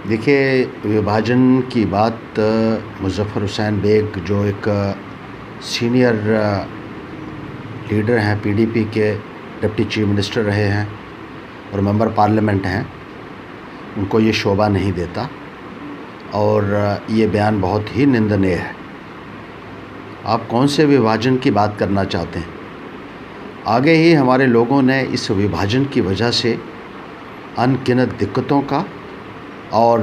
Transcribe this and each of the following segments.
देखिए, विभाजन की बात मुज़फ़्फ़र हुसैन बेग जो एक सीनियर लीडर हैं, पीडीपी के डिप्टी चीफ मिनिस्टर रहे हैं और मेंबर पार्लियामेंट हैं, उनको ये शोभा नहीं देता और ये बयान बहुत ही निंदनीय है। आप कौन से विभाजन की बात करना चाहते हैं? आगे ही हमारे लोगों ने इस विभाजन की वजह से अनगिनत दिक्कतों का और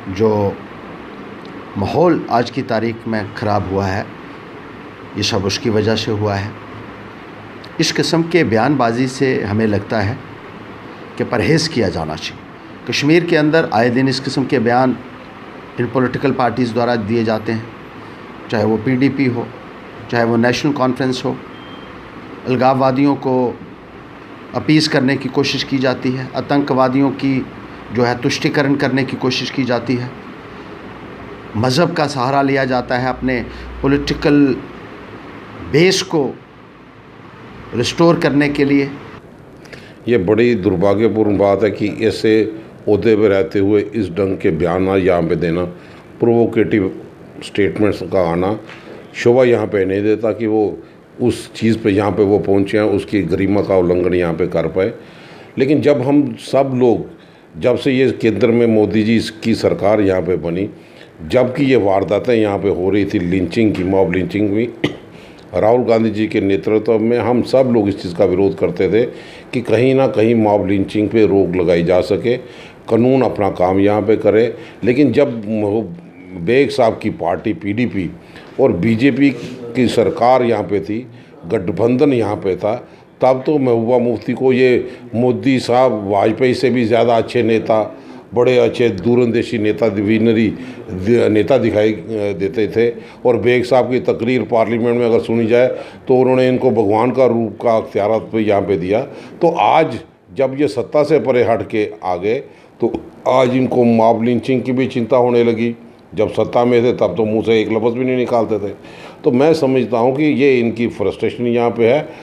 जो माहौल आज की तारीख में ख़राब हुआ है, ये सब उसकी वजह से हुआ है। इस किस्म के बयानबाजी से हमें लगता है कि परहेज़ किया जाना चाहिए। कश्मीर के अंदर आए दिन इस किस्म के बयान इन पॉलिटिकल पार्टीज़ द्वारा दिए जाते हैं, चाहे वो पीडीपी हो, चाहे वो नेशनल कॉन्फ्रेंस हो। अलगाववादियों को अपीज़ करने की कोशिश की जाती है, आतंकवादियों की जो है तुष्टीकरण करने की कोशिश की जाती है, मज़हब का सहारा लिया जाता है अपने पॉलिटिकल बेस को रिस्टोर करने के लिए। ये बड़ी दुर्भाग्यपूर्ण बात है कि ऐसे ओहदे पे रहते हुए इस ढंग के बयान यहाँ पे देना, प्रोवोकेटिव स्टेटमेंट्स का आना शोभा यहाँ पे नहीं देता कि वो उस चीज़ पे यहाँ पे वो पहुँचे हैं, उसकी गरिमा का उल्लंघन यहाँ पे कर पाए। लेकिन जब हम सब लोग, जब से ये केंद्र में मोदी जी की सरकार यहाँ पे बनी, जबकि ये वारदातें यहाँ पे हो रही थी, लिंचिंग की, मॉब लिंचिंग भी, राहुल गांधी जी के नेतृत्व में हम सब लोग इस चीज़ का विरोध करते थे कि कहीं ना कहीं मॉब लिंचिंग पे रोक लगाई जा सके, कानून अपना काम यहाँ पे करे। लेकिन जब बेग साहब की पार्टी पीडीपी और बीजेपी की सरकार यहाँ पे थी, गठबंधन यहाँ पे था, तब तो महबूबा मुफ्ती को ये मोदी साहब वाजपेयी से भी ज़्यादा अच्छे नेता, बड़े अच्छे दूरंदेशी नेता, विजनरी नेता दिखाई देते थे। और बेग साहब की तकरीर पार्लियामेंट में अगर सुनी जाए तो उन्होंने इनको भगवान का रूप का अख्तियारत पे यहाँ पे दिया। तो आज जब ये सत्ता से परे हट के आ गए तो आज इनको मॉब लिंचिंग की भी चिंता होने लगी। जब सत्ता में थे तब तो मुँह से एक लफ्ज़ भी नहीं निकालते थे। तो मैं समझता हूँ कि ये इनकी फ्रस्ट्रेशन यहाँ पे है।